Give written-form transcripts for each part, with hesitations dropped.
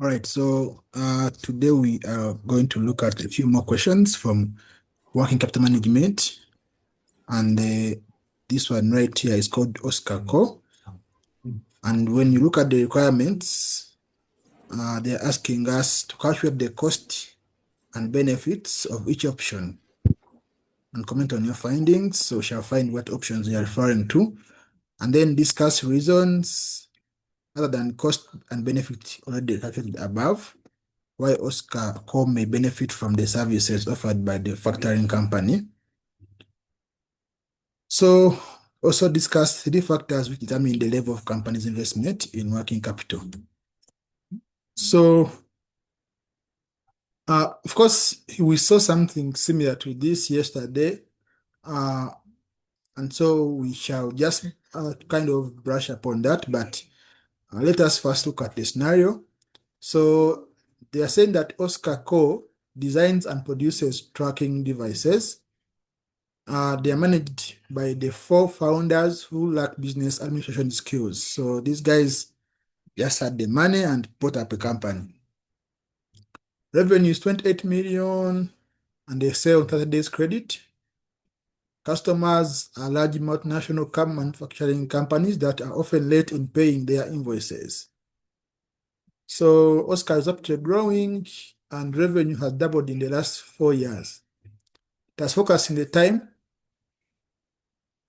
All right, so today we are going to look at a few more questions from working capital management. And this one right here is called Oscar Co. And when you look at the requirements, they're asking us to calculate the cost and benefits of each option and comment on your findings. So we shall find what options you are referring to and then discuss reasons other than cost and benefit already calculated above, why Oscar Co may benefit from the services offered by the factoring company. So also discuss three factors which determine the level of company's investment in working capital. So of course, we saw something similar to this yesterday. And so we shall just kind of brush upon that, but let us first look at the scenario. So they are saying that Oscar Co designs and produces tracking devices. They are managed by the four founders who lack business administration skills. So these guys just had the money and put up a company. Revenue is 28 million and they sell 30 days credit. Customers are large multinational car manufacturing companies that are often late in paying their invoices. So Oscar is up to growing and revenue has doubled in the last 4 years. It has focused in the time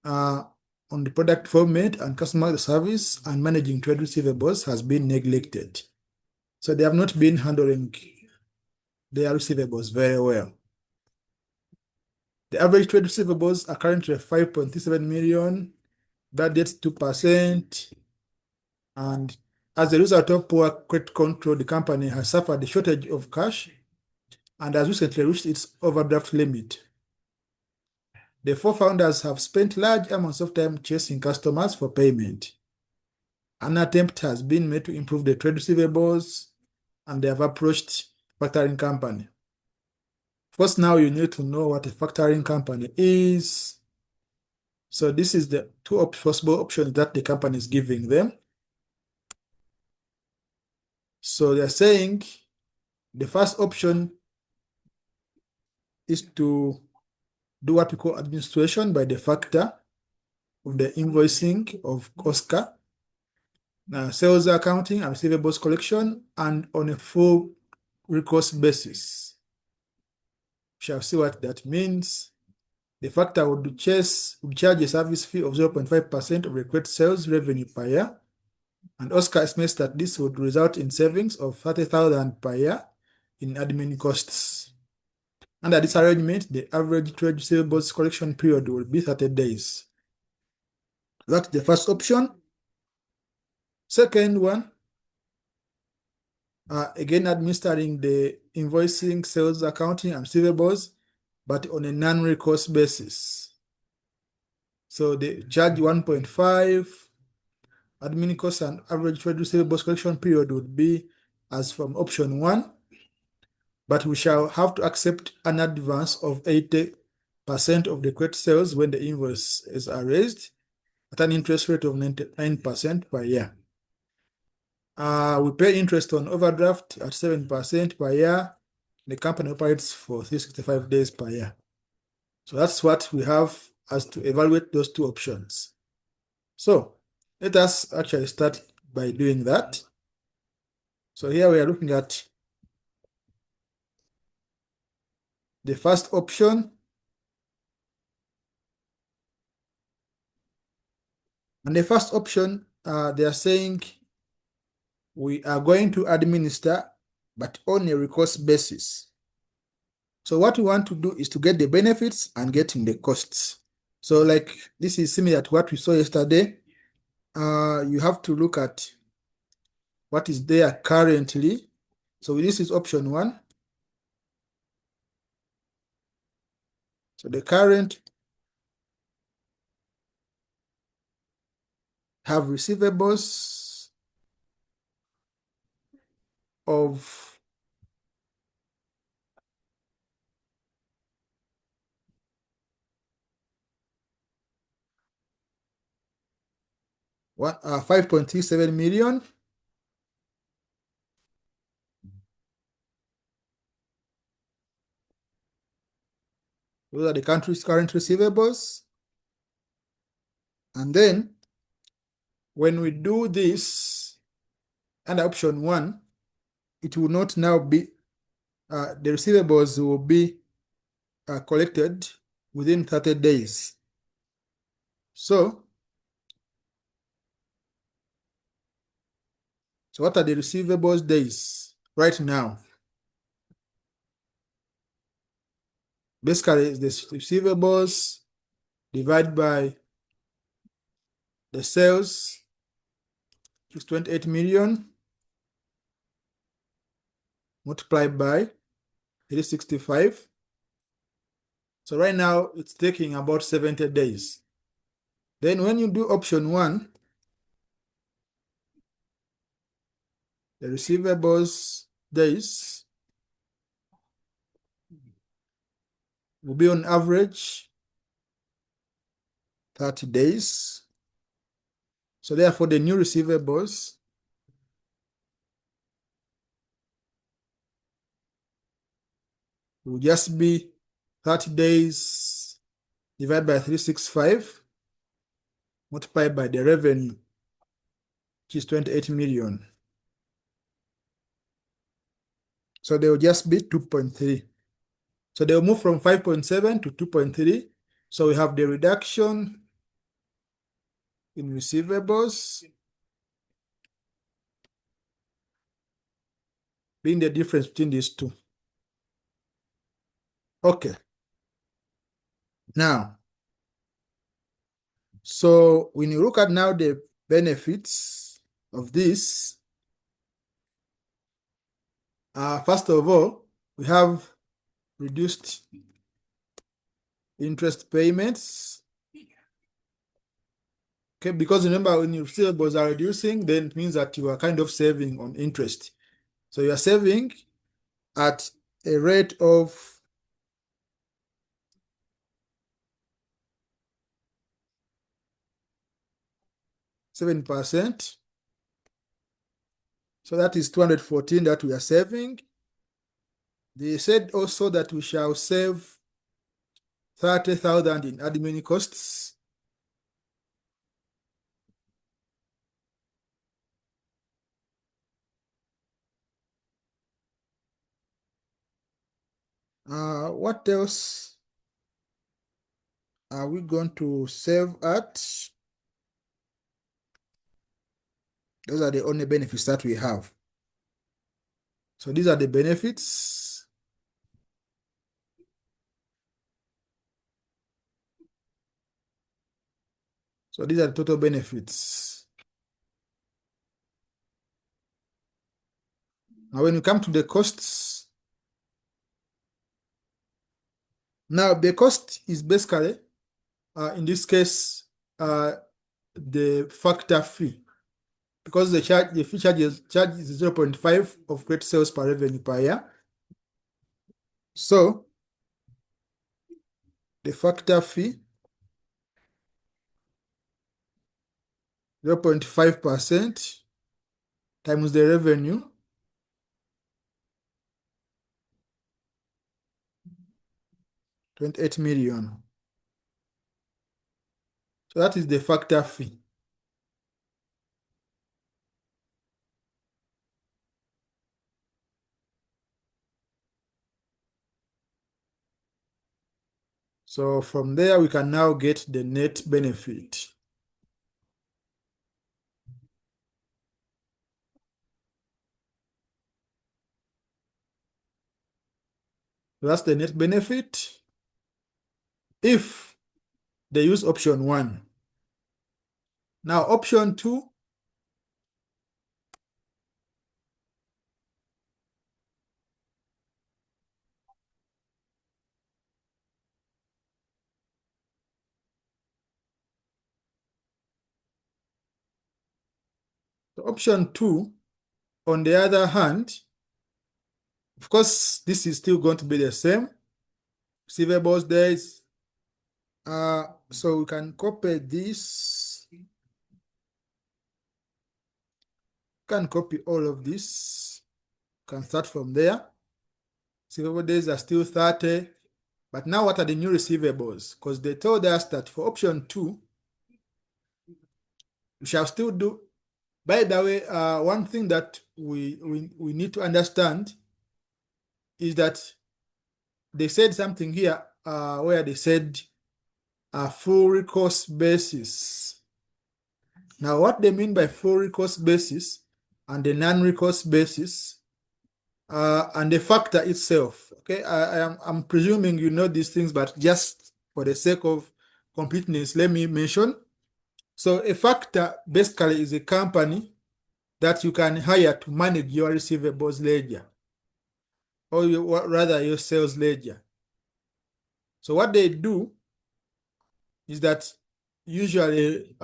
on the product format and customer service, and managing trade receivables has been neglected. So they have not been handling their receivables very well. The average trade receivables are currently 5.37 million, that debt's 2%. And as a result of poor credit control, the company has suffered a shortage of cash and has recently reached its overdraft limit. The four founders have spent large amounts of time chasing customers for payment. An attempt has been made to improve the trade receivables, and they have approached factoring company. First, now you need to know what a factoring company is. So this is the two possible options that the company is giving them. So they're saying the first option is to do what we call administration by the factor of the invoicing of Oscar, sales accounting and receivables collection, and on a full recourse basis. We shall see what that means. The factor would charge a service fee of 0.5% of required sales revenue per year, and Oscar estimates that this would result in savings of 30,000 per year in admin costs. Under this arrangement, the average trade receivables collection period will be 30 days. That's the first option. Second one, again administering the invoicing, sales accounting, and receivables, but on a non-recourse basis. So they charge 1.5. Admin costs and average trade receivables collection period would be as from option 1, but we shall have to accept an advance of 80% of the credit sales when the invoices are raised at an interest rate of 99% per year. We pay interest on overdraft at 7% per year. The company operates for 365 days per year. So that's what we have as to evaluate those two options. So let us actually start by doing that. So here we are looking at the first option. And the first option, they are saying we are going to administer, but on a recourse basis. So what we want to do is to get the benefits and getting the costs. So like this is similar to what we saw yesterday. You have to look at what is there currently. So this is option 1. So the current have receivables of 5.37 million. Those are the country's current receivables. And then when we do this under option 1, it will not now be, the receivables will be collected within 30 days. So what are the receivables days right now? Basically, the receivables divided by the sales is 28 million multiplied by 365. So right now it's taking about 70 days. Then when you do option 1, the receivables days will be on average 30 days. So therefore the new receivables will just be 30 days divided by 365 multiplied by the revenue, which is 28 million. So they will just be 2.3. So they will move from 5.7 to 2.3. So we have the reduction in receivables being the difference between these two. Okay. Now, so when you look at now the benefits of this, first of all, we have reduced interest payments. Okay, because remember when your receivables are reducing, then it means that you are kind of saving on interest. So you are saving at a rate of 7%. So that is 214 that we are saving. They said also that we shall save 30,000 in admin costs. What else are we going to save at? Those are the only benefits that we have. So these are the benefits. So these are the total benefits. Now when you come to the costs, now the cost is basically, in this case, the factor fee. Because the fee charge is 0.5 of great sales per revenue per year. So the factor fee 0.5% times the revenue $28 million. So that is the factor fee. So from there, we can now get the net benefit. That's the net benefit if they use option 1. Now, option 2, on the other hand, of course, this is still going to be the same. Receivables days. So we can copy this. Can copy all of this. Can start from there. Receivable days are still 30. But now what are the new receivables? Because they told us that for option 2, we shall still do. By the way, one thing that we need to understand is that they said something here where they said a full recourse basis. Now, what they mean by full recourse basis and the non-recourse basis and the factor itself. Okay, I'm presuming you know these things, but just for the sake of completeness, let me mention. So a factor basically is a company that you can hire to manage your receivables ledger, or rather your sales ledger. So what they do is that usually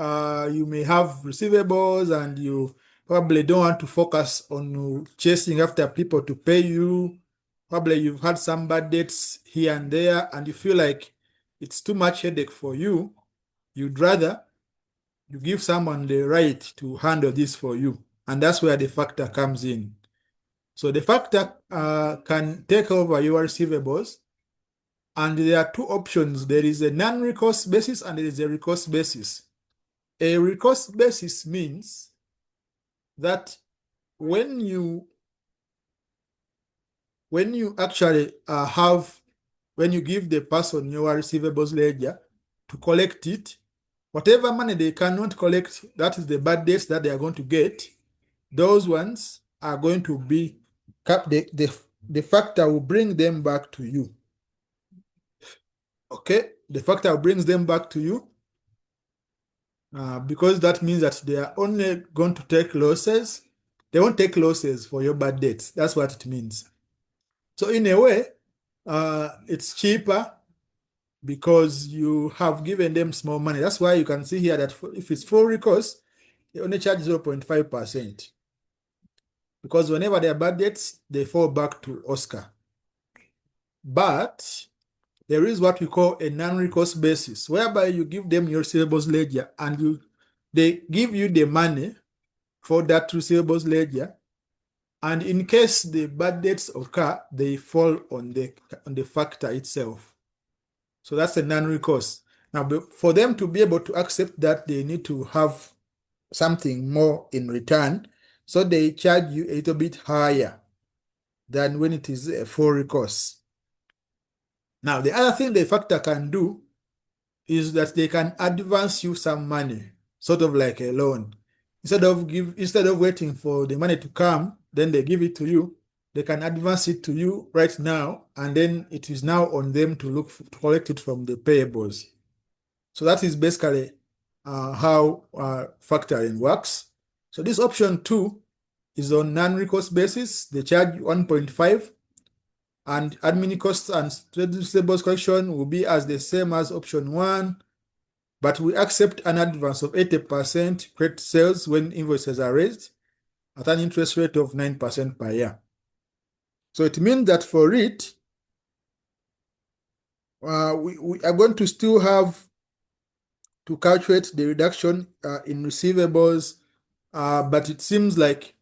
you may have receivables and you probably don't want to focus on chasing after people to pay you. Probably you've had some bad debts here and there and you feel like it's too much headache for you. You'd rather you give someone the right to handle this for you. And that's where the factor comes in. So the factor can take over your receivables. And there are two options. There is a non-recourse basis and there is a recourse basis. A recourse basis means that when you actually when you give the person your receivables ledger to collect it, whatever money they cannot collect, that is the bad debts that they are going to get, those ones are going to be, the factor will bring them back to you. Okay, the factor brings them back to you because that means that they are only going to take losses. They won't take losses for your bad debts. That's what it means. So in a way, it's cheaper because you have given them small money. That's why you can see here that if it's full recourse, they only charge 0.5%. Because whenever there are bad debts, they fall back to Oscar. But there is what we call a non-recourse basis, whereby you give them your receivables ledger and they give you the money for that receivables ledger. And in case the bad debts occur, they fall on the factor itself. So that's a non-recourse. Now, for them to be able to accept that, they need to have something more in return. So they charge you a little bit higher than when it is a full recourse. Now, the other thing the factor can do is that they can advance you some money, sort of like a loan. Instead of waiting for the money to come, then they give it to you. They can advance it to you right now, and then it is now on them to to collect it from the payables. So that is basically how factoring works. So this option 2 is on non-recourse basis. They charge 1.5, and admin costs and trade receivables collection will be as the same as option 1, but we accept an advance of 80% credit sales when invoices are raised at an interest rate of 9% per year. So it means that for it, we are going to still have to calculate the reduction in receivables, but it seems like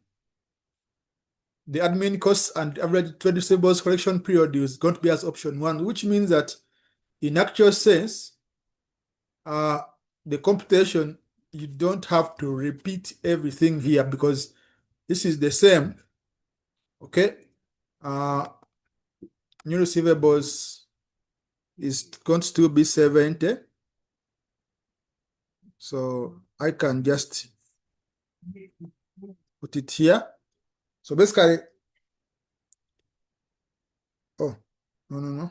the admin costs and average trade receivables collection period is going to be as option 1, which means that in actual sense, the computation, you don't have to repeat everything here because this is the same. Okay, new receivables is going to still be 70. So I can just put it here. So basically, oh, no.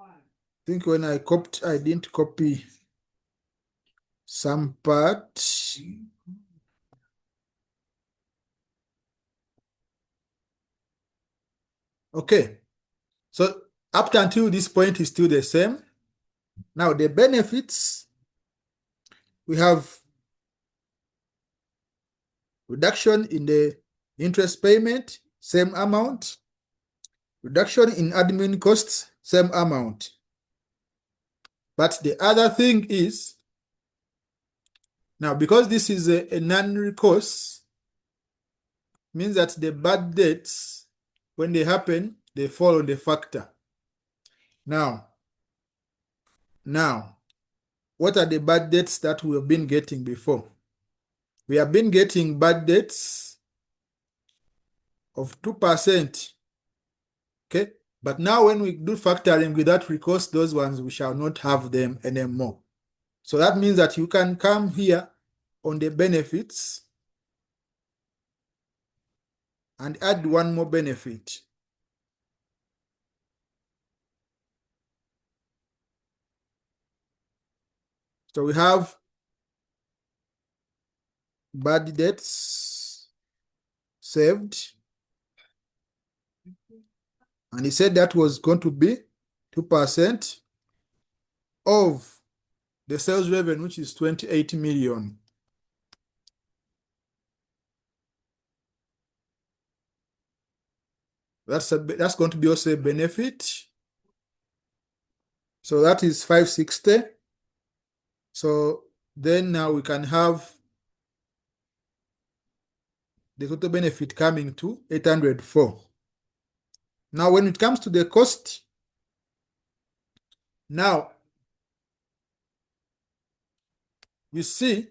I think when I copied, I didn't copy some part. Okay, so up until this point is still the same. Now the benefits, we have reduction in the interest payment, same amount. Reduction in admin costs, same amount. But the other thing is Now, because this is a non-recourse, means that the bad debts, when they happen, they fall on the factor. Now, what are the bad debts that we have been getting before? We have been getting bad debts of 2%. Okay, but now when we do factoring without recourse, those ones we shall not have them anymore. So that means that you can come here on the benefits and add one more benefit. So we have bad debts saved, and he said that was going to be 2% of the sales revenue, which is 28 million. That's going to be also a benefit. So that is 560. So then now we can have the total benefit coming to 804. Now when it comes to the cost, now you see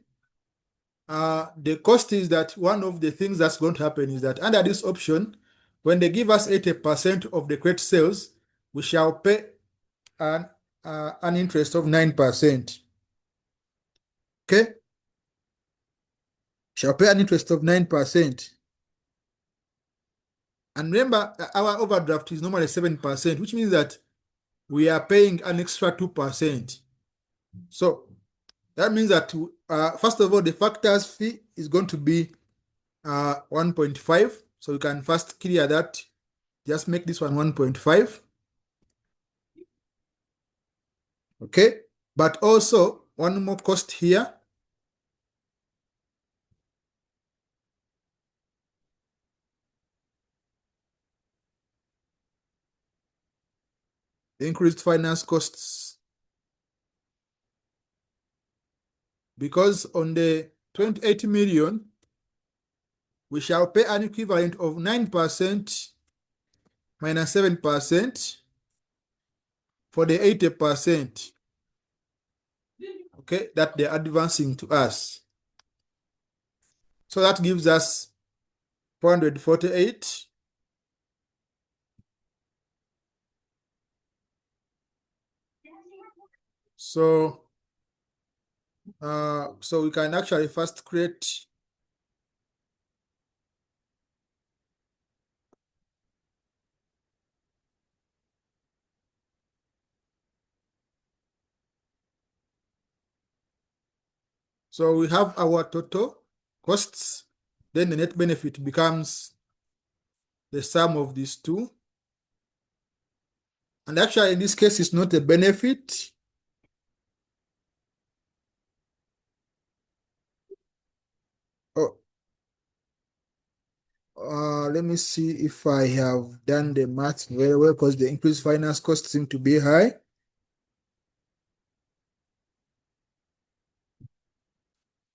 the cost is that one of the things that's going to happen is that under this option, when they give us 80% of the credit sales, we shall pay an interest of 9%. Okay? Shall pay an interest of 9%. And remember, our overdraft is normally 7%, which means that we are paying an extra 2%. So that means that, first of all, the factors fee is going to be 1.5. So you can first clear that. Just make this one 1.5. Okay. But also, one more cost here. The increased finance costs. Because on the 28 million, we shall pay an equivalent of 9% minus 7% for the 80%. Okay, that they're advancing to us. So that gives us 448. So we can actually first create so we have our total costs, then the net benefit becomes the sum of these two. And actually, in this case, it's not a benefit. Oh, let me see if I have done the math very well, because the increased finance costs seem to be high.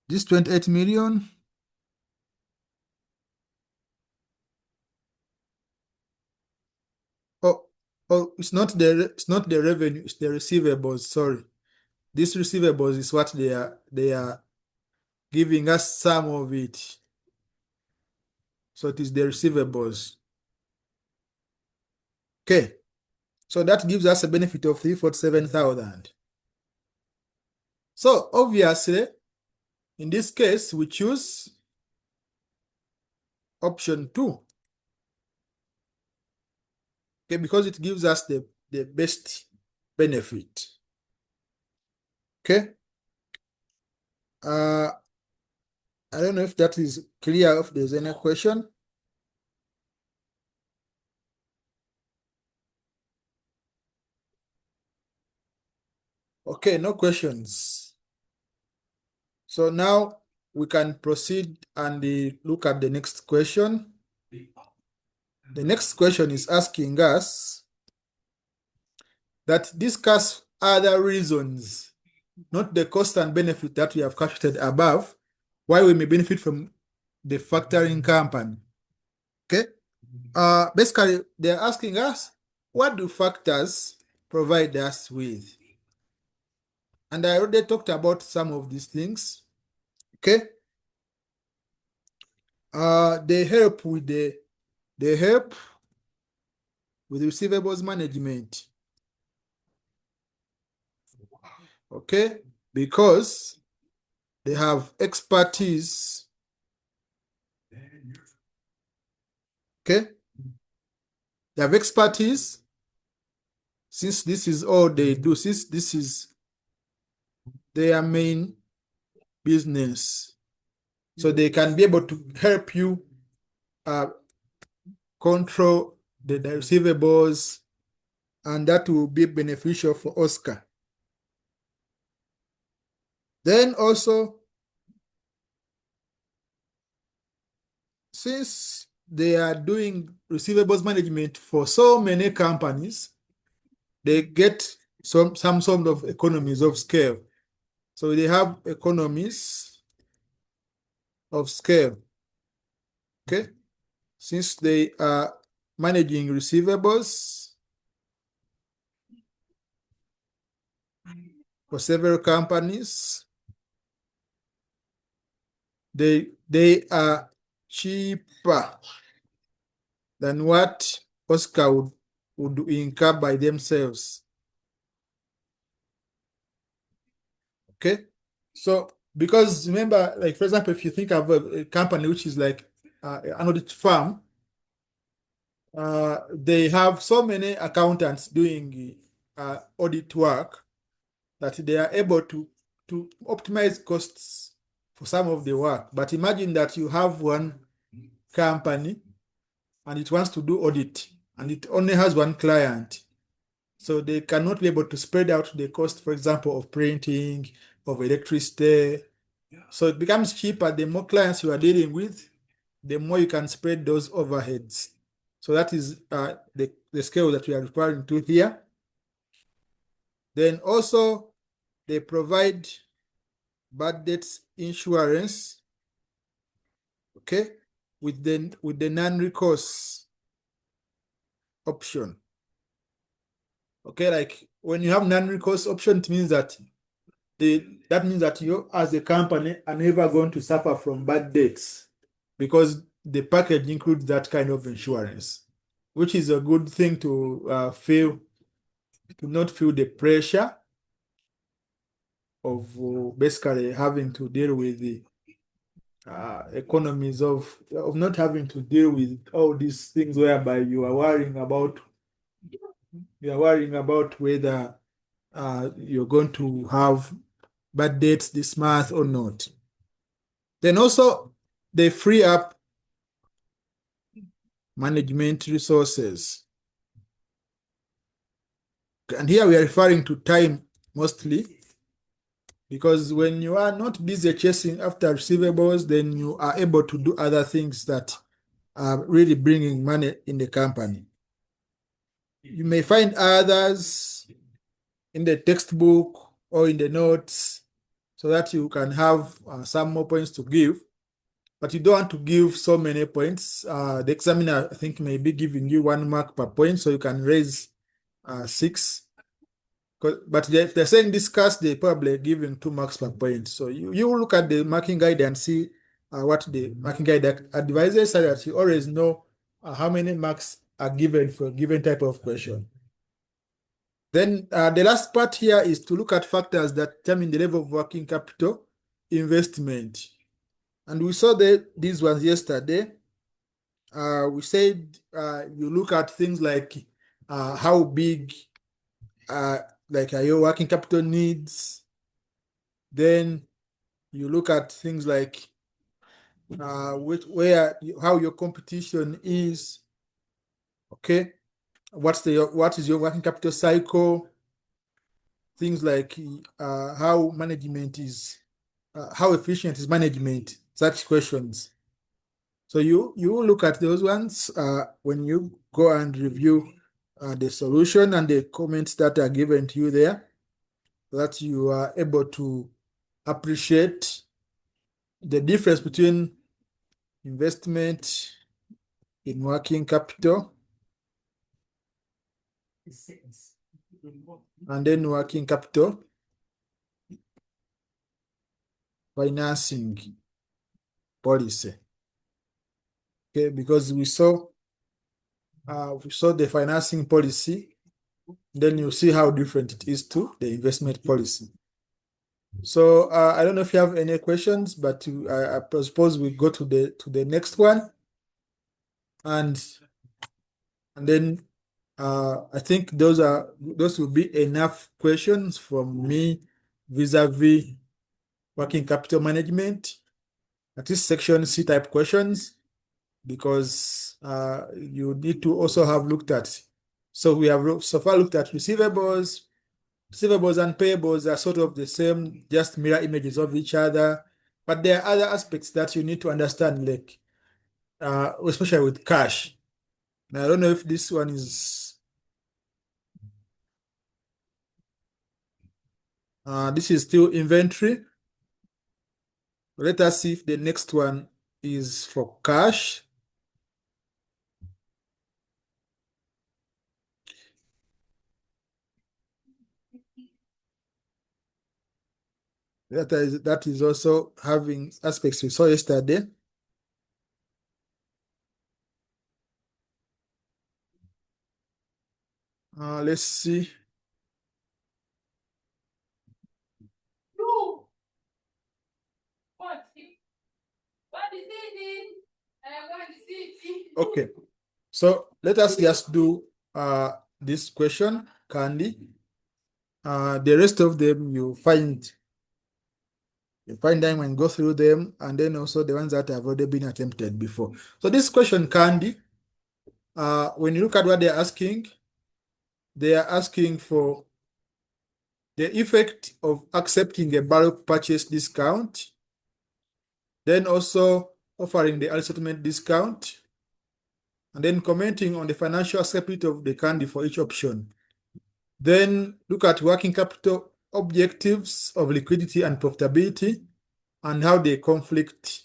This 28 million. It's not the revenue, it's the receivables. Sorry. This receivables is what they are giving us some of it. So it is the receivables. Okay. So that gives us a benefit of 347,000. So obviously, in this case, we choose option 2. Okay, because it gives us the best benefit. Okay. I don't know if that is clear, if there's any question. Okay, no questions. So now we can proceed and look at the next question. The next question is asking us that discuss other reasons not the cost and benefit that we have calculated above, why we may benefit from the factoring company. Okay. Basically, they're asking us, what do factors provide us with? And I already talked about some of these things. Okay. They help with receivables management. Okay, because they have expertise. Okay, they have expertise. Since this is all they do, since this is their main business, so they can be able to help you control the receivables, and that will be beneficial for Oscar. Then also, since they are doing receivables management for so many companies, they get some sort of economies of scale. So they have economies of scale. Okay, since they are managing receivables for several companies, they are cheaper than what Oscar would incur by themselves. Okay, so because remember, like for example, if you think of a company which is like an audit firm, they have so many accountants doing audit work that they are able to optimize costs for some of the work. But imagine that you have one company and it wants to do audit and it only has one client. So they cannot be able to spread out the cost, for example, of printing, of electricity. So it becomes cheaper. The more clients you are dealing with, the more you can spread those overheads. So that is the scale that we are referring to here. Then also, they provide bad debts insurance, okay, with the non-recourse option. Okay, like when you have non-recourse option, it means that you as a company are never going to suffer from bad debts because the package includes that kind of insurance, which is a good thing to not feel the pressure of basically having to deal with the economies of not having to deal with all these things whereby you are worrying about whether you're going to have bad debts this month or not. Then also they free up management resources. And here we are referring to time mostly, because when you are not busy chasing after receivables, then you are able to do other things that are really bringing money in the company. You may find others in the textbook or in the notes so that you can have some more points to give, but you don't want to give so many points. The examiner, I think, may be giving you 1 mark per point, so you can raise 6. But if they're saying discuss, they're probably giving 2 marks per point. So you look at the marking guide and see what the marking guide advises, so that you always know how many marks are given for a given type of question. Then the last part here is to look at factors that determine the level of working capital investment. And we saw these ones yesterday. We said you look at things like how big like are your working capital needs. Then you look at things like how your competition is. Okay, what is your working capital cycle? Things like how management is, how efficient is management? Such questions. So you look at those ones when you go and review the solution and the comments that are given to you there. that you are able to appreciate the difference between investment in working capital and then working capital financing policy. Okay, because we saw the financing policy, then you see how different it is to the investment policy. So I don't know if you have any questions, but I suppose we go to the next one, and then I think those will be enough questions from me vis-a-vis working capital management. At least section C type questions, because you need to also have looked at. So we have so far looked at receivables. Receivables and payables are sort of the same, just mirror images of each other. But there are other aspects that you need to understand, like especially with cash. Now, I don't know if this one is. This is still inventory. Let us see if the next one is for cash. That is also having aspects we saw yesterday. Let's see. Okay, so let us just do this question, Kandy. The rest of them you find them and go through them, and then also the ones that have already been attempted before. So this question, Kandy, when you look at what they're asking, they are asking for the effect of accepting a bulk purchase discount, then also offering the early settlement discount, and then commenting on the financial acceptability of the Kandy for each option. Then look at working capital objectives of liquidity and profitability and how they conflict.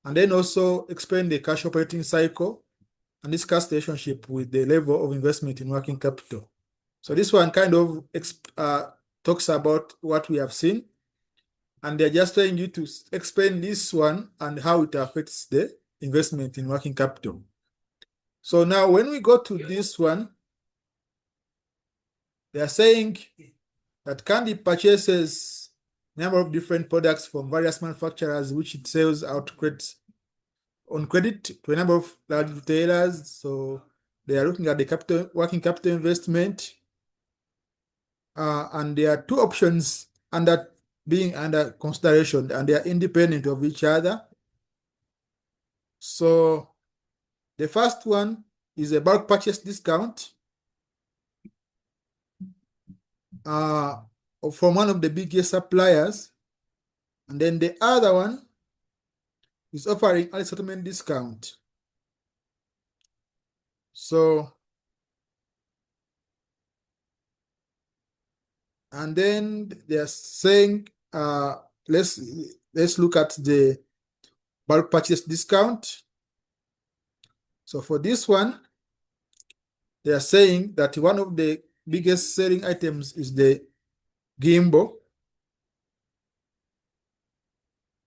And then also explain the cash operating cycle and discuss the relationship with the level of investment in working capital. So this one kind of talks about what we have seen, and they're just trying you to explain this one and how it affects the investment in working capital. So now when we go to this one, they are saying that Kandy purchases a number of different products from various manufacturers, which it sells out on credit to a number of large retailers. So they are looking at the working capital investment, and there are two options being under consideration, and they are independent of each other. So the first one is a bulk purchase discount from one of the biggest suppliers, and then the other one is offering early settlement discount. So, and then they are saying, let's look at the bulk purchase discount. So for this one, they are saying that one of the biggest selling items is the gimbal,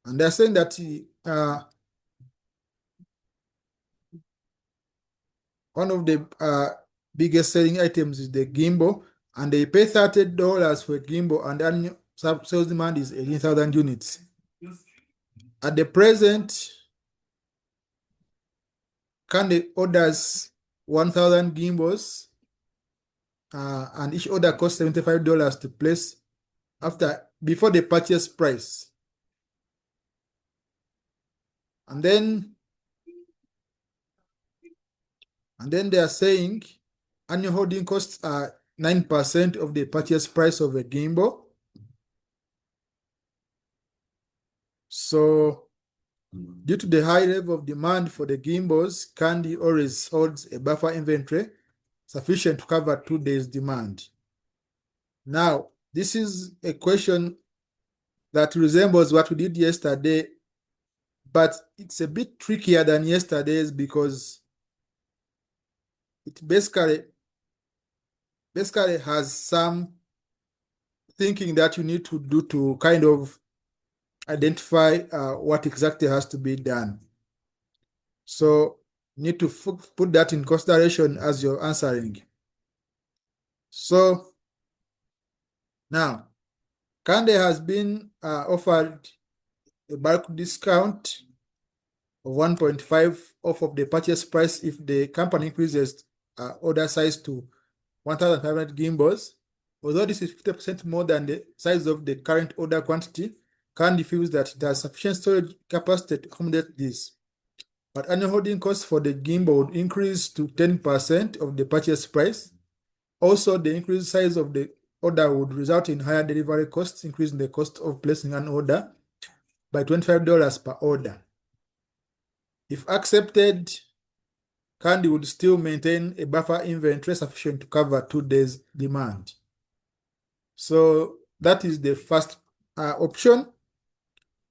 and they're saying that one of the biggest selling items is the gimbal, and they pay $30 for a gimbal, and annual sales demand is 18,000 units. At the present, Kandy orders 1,000 gimbals, and each order costs $75 to place before the purchase price. And then they are saying annual holding costs are 9% of the purchase price of a gimbal. So due to the high level of demand for the gimbals, Kandy always holds a buffer inventory sufficient to cover 2 days demand. Now, This is a question that resembles what we did yesterday, but it's a bit trickier than yesterday's because it basically has some thinking that you need to do to kind of identify what exactly has to be done. So you need to put that in consideration as you're answering. So now, Kandy has been offered a bulk discount of 1.5 off of the purchase price if the company increases order size to 1,500 gimbals. Although this is 50% more than the size of the current order quantity, Kandy feels that it has sufficient storage capacity to accommodate this. But annual holding costs for the gimbal would increase to 10% of the purchase price. Also, the increased size of the order would result in higher delivery costs, increasing the cost of placing an order by $25 per order. If accepted, Kandy would still maintain a buffer inventory sufficient to cover 2 days demand. So that is the first option.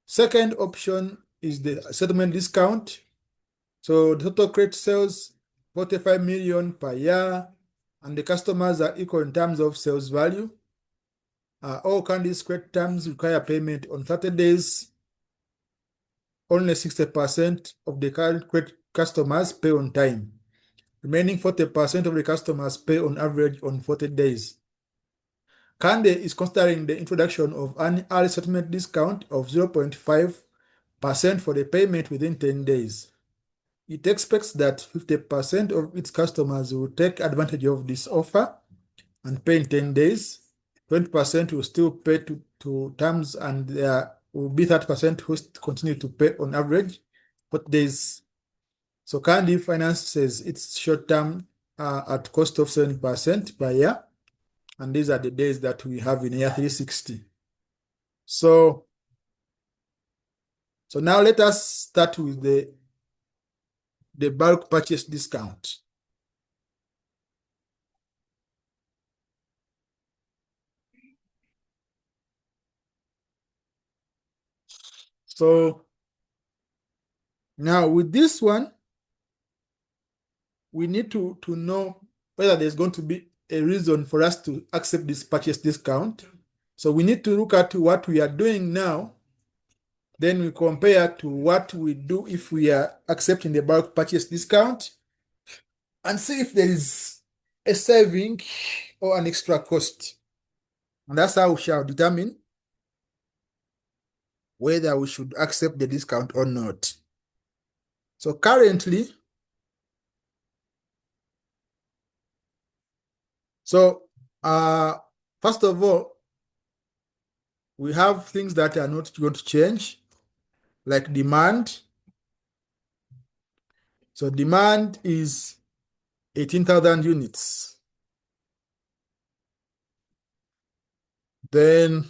Second option is the settlement discount. So the total crate sales 45 million per year, and the customers are equal in terms of sales value. All Kandy's crate terms require payment on 30 days. Only 60% of the current crate customers pay on time. Remaining 40% of the customers pay on average on 40 days. Kandy is considering the introduction of an early settlement discount of 0.5% for the payment within 10 days. It expects that 50% of its customers will take advantage of this offer and pay in 10 days. 20% will still pay to terms, and there will be 30% who continue to pay on average 40 days. So Kandy finances its short term at cost of 7% per year. And these are the days that we have in year 360. So now let us start with the bulk purchase discount. So now with this one, we need to know whether there's going to be a reason for us to accept this purchase discount. So we need to look at what we are doing now. Then we compare to what we do if we are accepting the bulk purchase discount and see if there is a saving or an extra cost. And that's how we shall determine whether we should accept the discount or not. So currently, first of all, we have things that are not going to change, like demand. So demand is 18,000 units. Then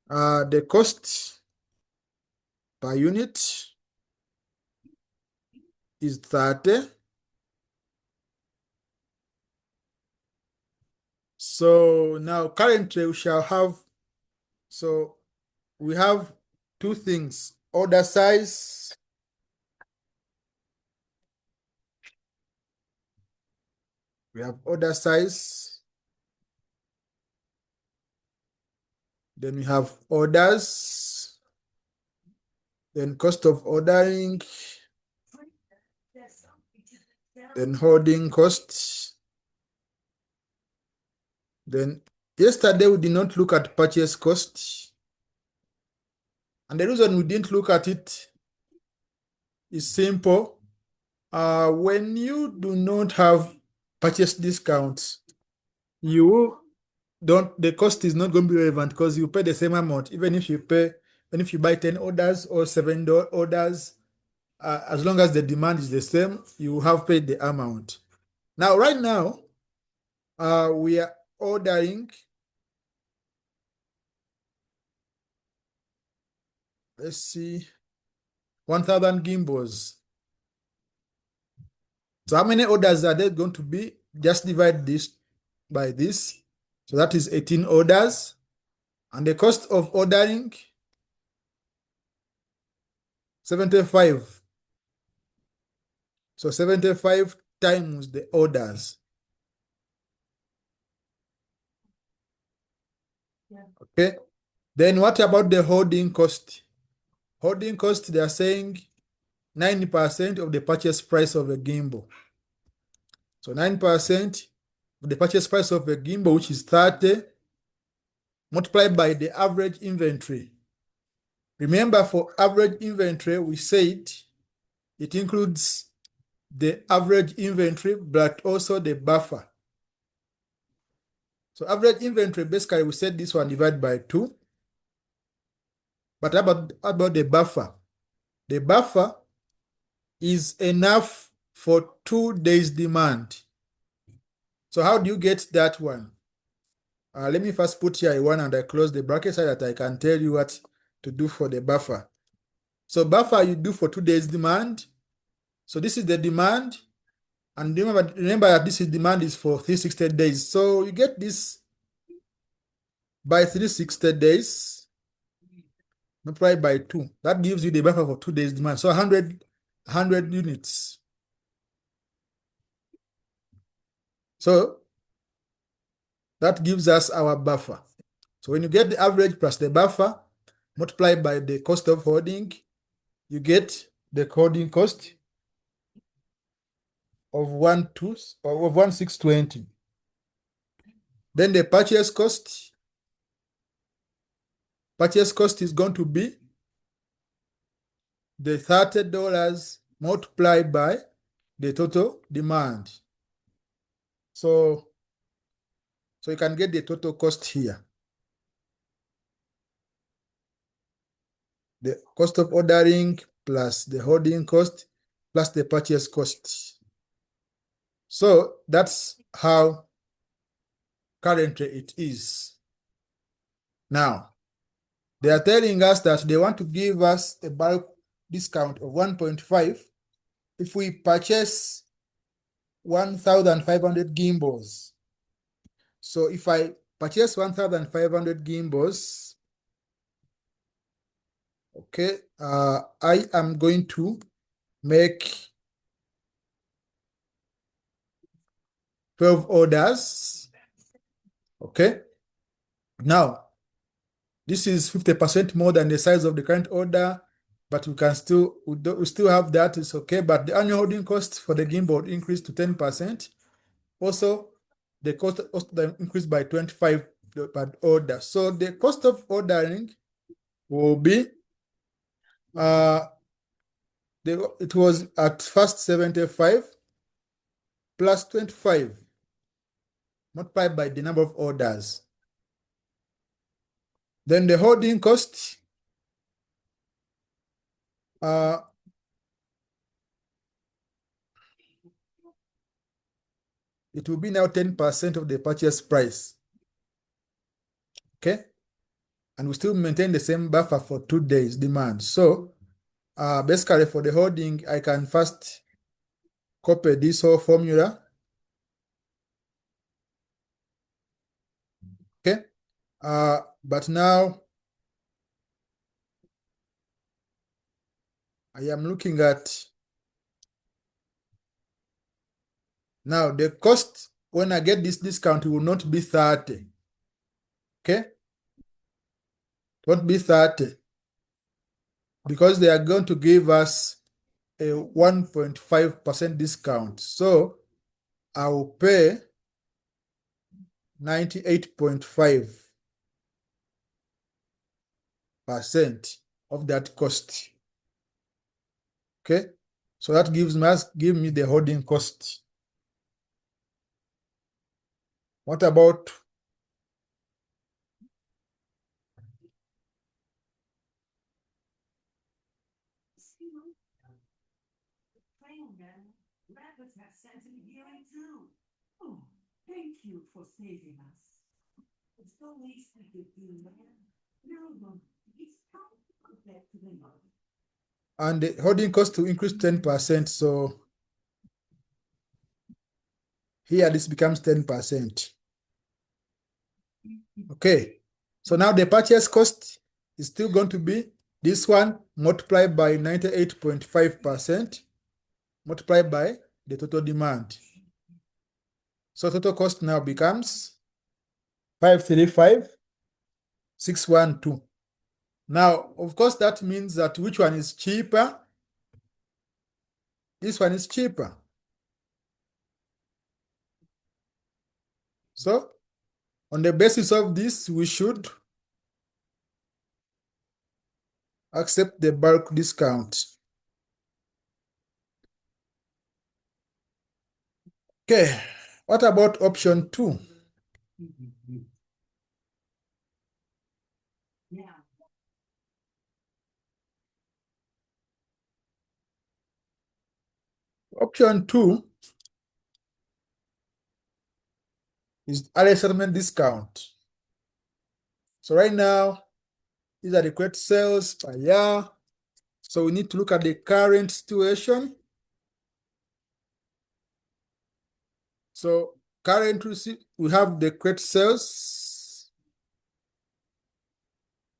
the cost per unit is 30. So now currently we shall have, so we have two things: order size then we have orders, then cost of ordering, then holding costs. Then yesterday we did not look at purchase cost. And the reason we didn't look at it is simple. When you do not have purchase discounts, the cost is not going to be relevant because you pay the same amount, even if you buy 10 orders or 7 orders, as long as the demand is the same, you have paid the amount. Now, right now, we are ordering, let's see, 1,000 gimbals. So how many orders are there going to be? Just divide this by this. So that is 18 orders. And the cost of ordering, 75. So 75 times the orders. Okay. Then what about the holding cost? Holding cost, they are saying 9% of the purchase price of a gimbal. So 9% of the purchase price of a gimbal, which is 30, multiplied by the average inventory. Remember, for average inventory, we said it includes the average inventory, but also the buffer. So average inventory, basically, we said this one divided by 2. But about the buffer? The buffer is enough for 2 days demand. So how do you get that one? Let me first put here a 1 and I close the bracket so that I can tell you what to do for the buffer. So buffer you do for 2 days demand. So this is the demand. And remember that this is demand is for 360 days. So you get this by 360 days multiplied by 2. That gives you the buffer for 2 days demand. So 100 units. So that gives us our buffer. So when you get the average plus the buffer multiplied by the cost of holding, you get the holding cost of 1620. Then the purchase cost is going to be the $30 multiplied by the total demand. So you can get the total cost here. The cost of ordering plus the holding cost plus the purchase cost. So that's how currently it is. Now, they are telling us that they want to give us a bulk discount of 1.5 if we purchase 1,500 gimbals. So if I purchase 1,500 gimbals, okay, I am going to make 12 orders. Okay. Now, this is 50% more than the size of the current order, but we still have that. It's okay. But the annual holding cost for the gimbal increased to 10%. Also, the cost increased by 25 per order. So the cost of ordering will be it was at first 75 plus 25 multiplied by the number of orders. Then the holding cost it will be now 10% of the purchase price. Okay? And we still maintain the same buffer for 2 days demand. So basically for the holding, I can first copy this whole formula. Okay? But now I am looking at now the cost when I get this discount will not be 30. Okay? It won't be 30 because they are going to give us a 1.5% discount. So I will pay 98.5% of that cost. Okay, so that give me the holding cost. What about thank you for saving us. It's the least we could do, man. No, it's time back to the money. and the holding cost to increase 10%. So here this becomes 10%. Okay, so now the purchase cost is still going to be this one multiplied by 98.5% multiplied by the total demand. So total cost now becomes 535,612. Now, of course, that means that which one is cheaper? This one is cheaper. So on the basis of this, we should accept the bulk discount. Okay, what about option 2? Yeah. Option 2 is early settlement discount. So right now, these are the correct sales per year. So we need to look at the current situation. So currently, we have the correct sales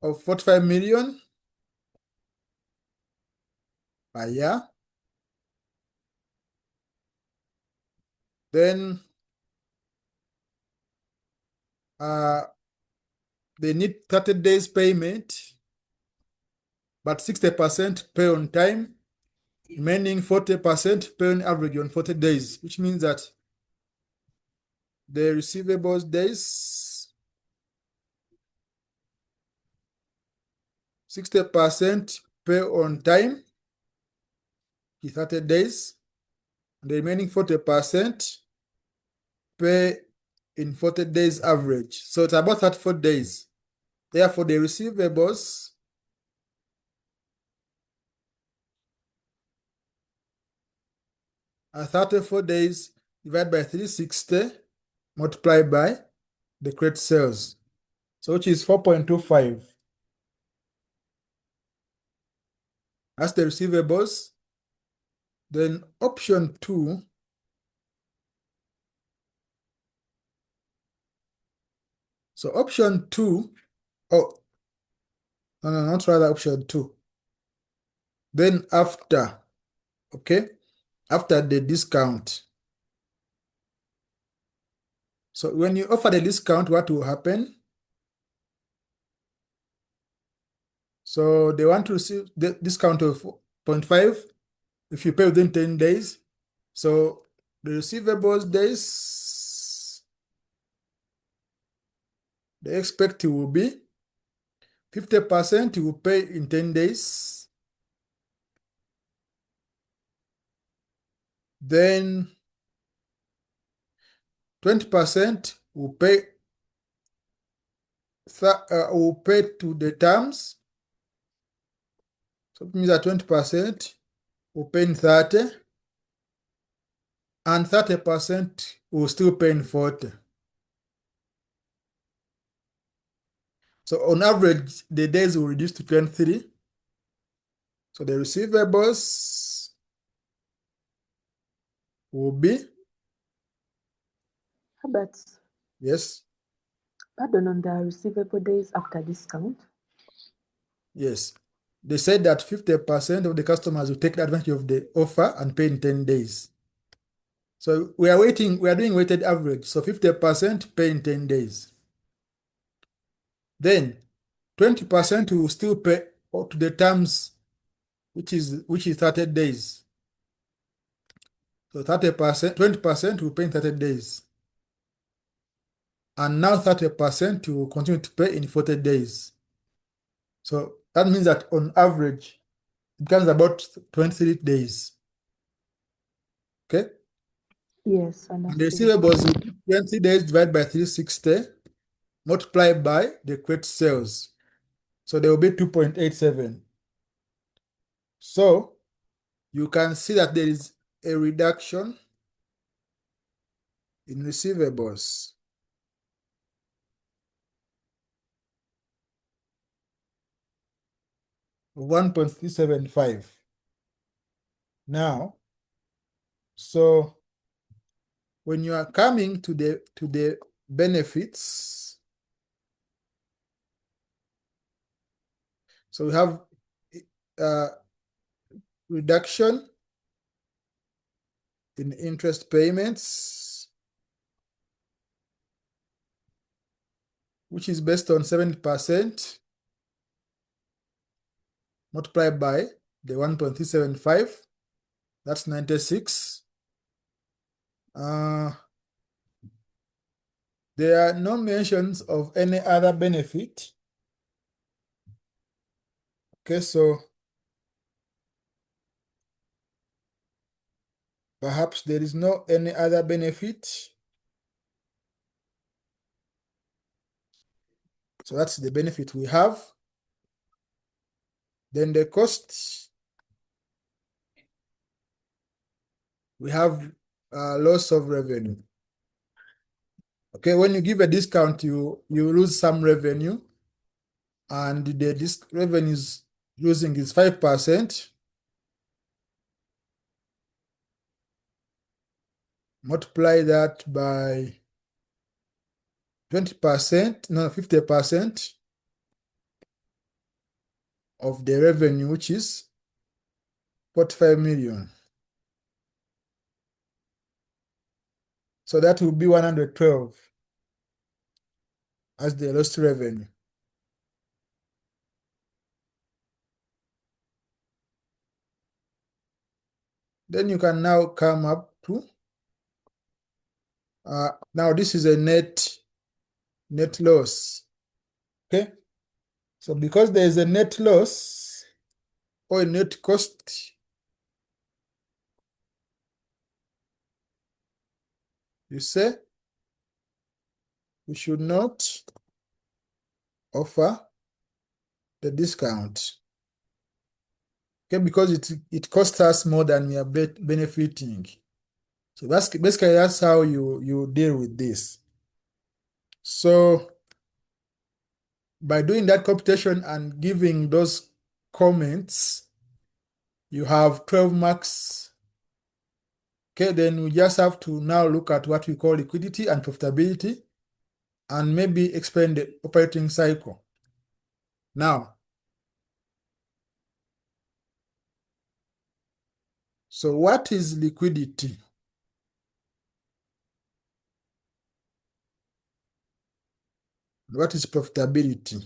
of 45 million per year. Then they need 30 days payment, but 60% pay on time, remaining 40% pay on average on 40 days, which means that the receivables days, 60% pay on time, 30 days, and the remaining 40% pay in 40 days average. So it's about 34 days. Therefore, the receivables are 34 days divided by 360 multiplied by the correct sales. So which is 4.25. That's the receivables. Then option 2, so option 2, oh, no, not rather option 2. Then after, okay, after the discount. So when you offer the discount, what will happen? So they want to receive the discount of 0.5 if you pay within 10 days. So the receivables days, the expect will be 50% you will pay in 10 days. Then 20% will pay to the terms. So it means that 20% will pay in 30 and 30% will still pay in 40. So on average, the days will reduce to 23. So the receivables will be, But yes, pardon, on the receivable days after discount. yes. They said that 50% of the customers will take advantage of the offer and pay in 10 days. So we are doing weighted average. So 50% pay in 10 days. Then 20% will still pay up to the terms, which is 30 days. So 30%, 20% will pay in 30 days. And now 30% will continue to pay in 40 days. So that means that on average, it becomes about 23 days. Okay? Yes, And the understood. receivables will be 20 days divided by 360 multiplied by the correct sales. So there will be 2.87. So you can see that there is a reduction in receivables. Of 1.375. Now, so when you are coming to the benefits, So we have reduction in interest payments, which is based on 70% multiplied by the 1.375, that's 96. There are no mentions of any other benefit. Okay, so perhaps there is no any other benefit. So that's the benefit we have. Then the cost, we have loss of revenue. Okay, when you give a discount, you lose some revenue, and the revenues losing is 5%. Multiply that by 20%, no, 50% of the revenue, which is 45 million. So that will be 112 as the lost revenue. Then you can now come up to, now this is a net loss. Okay, so because there is a net loss or a net cost, you say we should not offer the discount. Okay, because it costs us more than we are benefiting. So basically that's how you deal with this. So by doing that computation and giving those comments, you have 12 marks. Okay, then we just have to now look at what we call liquidity and profitability, and maybe explain the operating cycle. Now, so what is liquidity? What is profitability?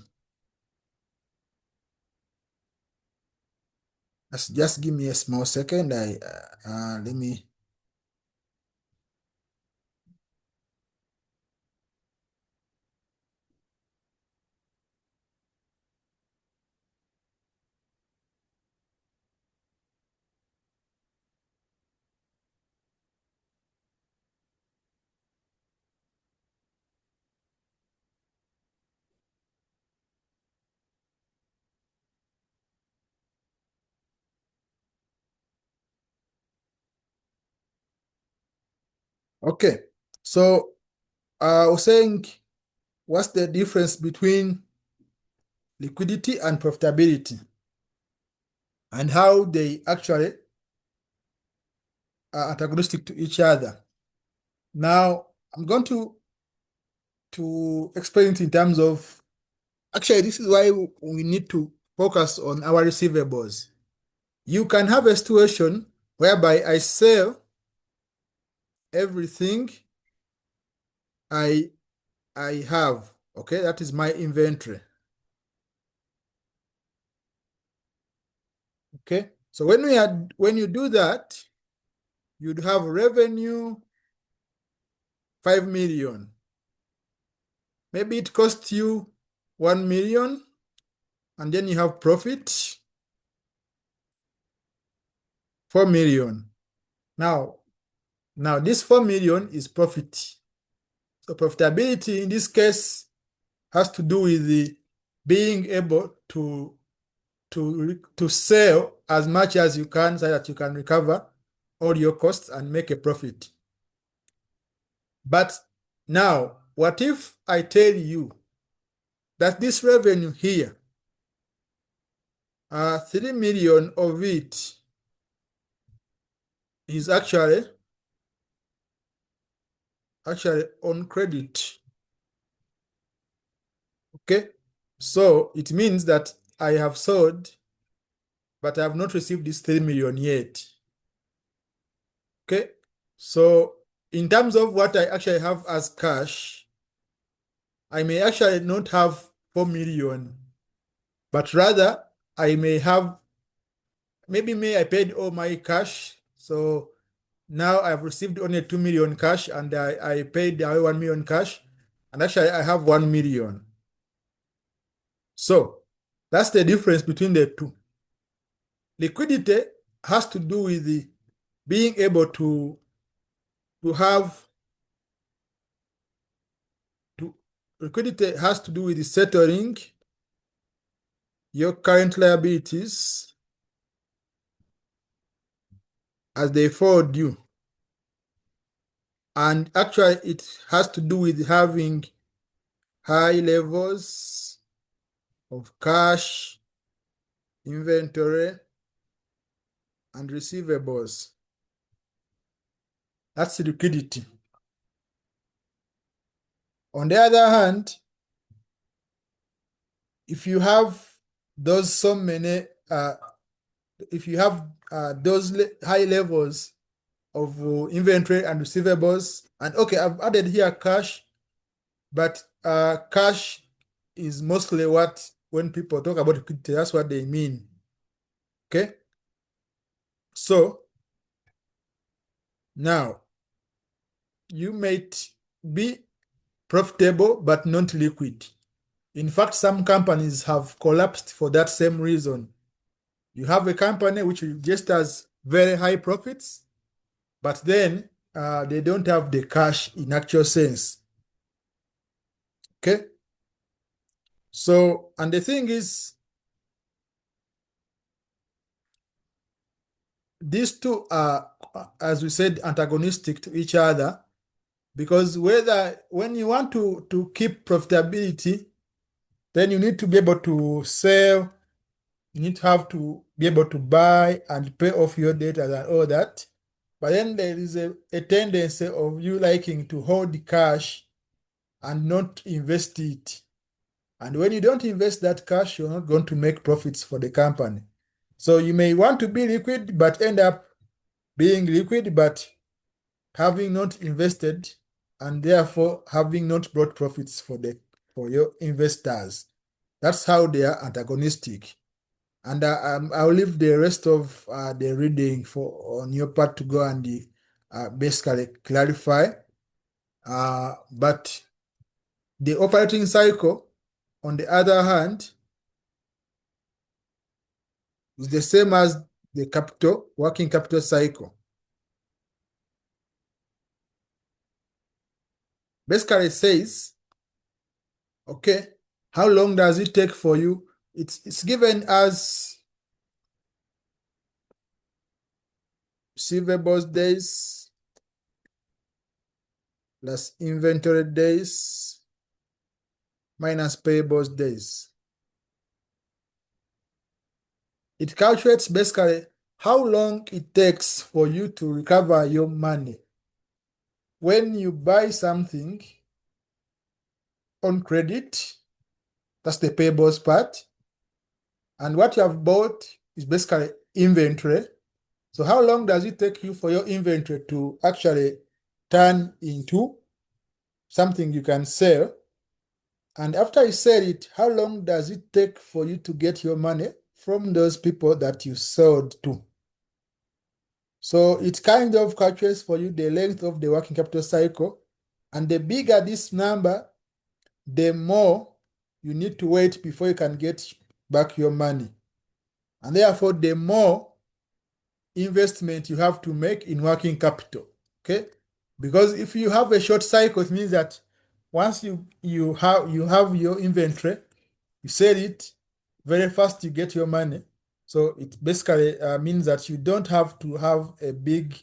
Just give me a small second. Let me. Okay, so I was saying, what's the difference between liquidity and profitability, and how they actually are antagonistic to each other? Now, I'm going to explain it in terms of, actually, this is why we need to focus on our receivables. You can have a situation whereby I sell everything I have. Okay, that is my inventory. Okay, so when you do that, you'd have revenue 5 million. Maybe it costs you 1 million, and then you have profit 4 million. Now this 4 million is profit. So profitability in this case has to do with the being able to sell as much as you can so that you can recover all your costs and make a profit. But now, what if I tell you that this revenue here, 3 million of it is actually on credit? Okay, so it means that I have sold, but I have not received this 3 million yet. Okay, so in terms of what I actually have as cash, I may actually not have 4 million, but rather I may have, maybe I paid all my cash. So now I've received only 2 million cash and I paid the 1 million cash. And actually I have 1 million. So that's the difference between the two. Liquidity has to do with the being able to have liquidity has to do with the settling your current liabilities as they fall due. And actually it has to do with having high levels of cash, inventory, and receivables. That's liquidity. On the other hand, if you have those so many, if you have those high levels of inventory and receivables, and okay, I've added here cash, but cash is mostly what, when people talk about liquidity, that's what they mean. Okay, so now you might be profitable but not liquid. In fact, some companies have collapsed for that same reason. You have a company which just has very high profits, but then they don't have the cash in actual sense. Okay? So, and the thing is, these two are, as we said, antagonistic to each other, because when you want to keep profitability, then you need to be able to sell, you need to have to be able to buy and pay off your debt and all that. But then there is a tendency of you liking to hold the cash and not invest it. And when you don't invest that cash, you're not going to make profits for the company. So you may want to be liquid, but end up being liquid, but having not invested, and therefore having not brought profits for your investors. That's how they are antagonistic. And I'll leave the rest of the reading on your part to go and basically clarify. But the operating cycle, on the other hand, is the same as the working capital cycle. Basically, it says, okay, how long does it take for you? It's given as receivables days plus inventory days minus payables days. It calculates basically how long it takes for you to recover your money. When you buy something on credit, that's the payables part, and what you have bought is basically inventory. So how long does it take you for your inventory to actually turn into something you can sell? And after you sell it, how long does it take for you to get your money from those people that you sold to? So it kind of calculates for you the length of the working capital cycle. And the bigger this number, the more you need to wait before you can get back your money. And therefore, the more investment you have to make in working capital. Okay? Because if you have a short cycle, it means that once you have your inventory, you sell it very fast, you get your money. So it basically means that you don't have to have a big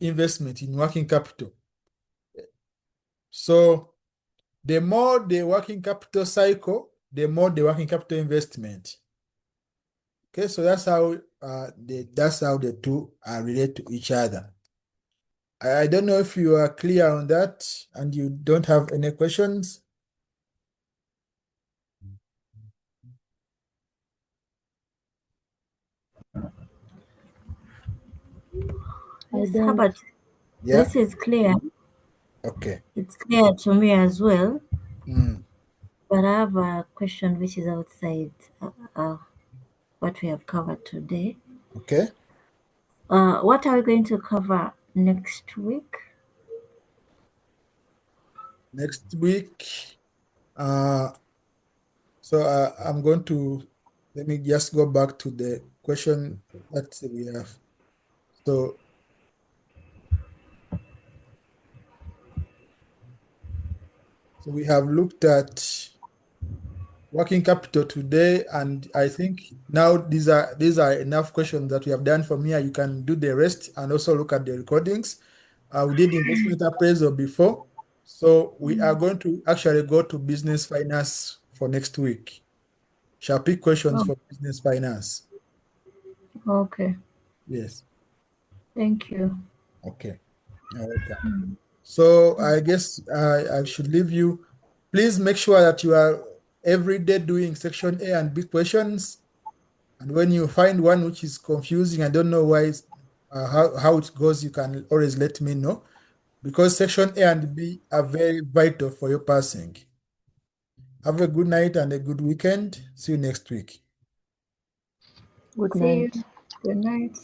investment in working capital. So the more the working capital cycle, the more the working capital investment. Okay, so that's how the two are related to each other. I don't know if you are clear on that and you don't have any questions. I Yes, don't. Herbert, Yeah. this is clear. Okay. It's clear to me as well. Mm. But I have a question which is outside uh, what we have covered today. Okay. What are we going to cover next week? Next week. So I'm going to let me just go back to the question that we have. So we have looked at working capital today, and I think now these are enough questions that we have done from here. You can do the rest and also look at the recordings. We did investment appraisal before, so we are going to actually go to business finance for next week. Shall pick questions Oh, for business finance. okay. Yes. Thank you. Okay. You're welcome. So I guess I should leave you. Please make sure that you are every day doing section A and B questions. And when you find one which is confusing, I don't know why how it goes, you can always let me know, because section A and B are very vital for your passing. Have a good night and a good weekend. See you next week. Good See you. night. Good night.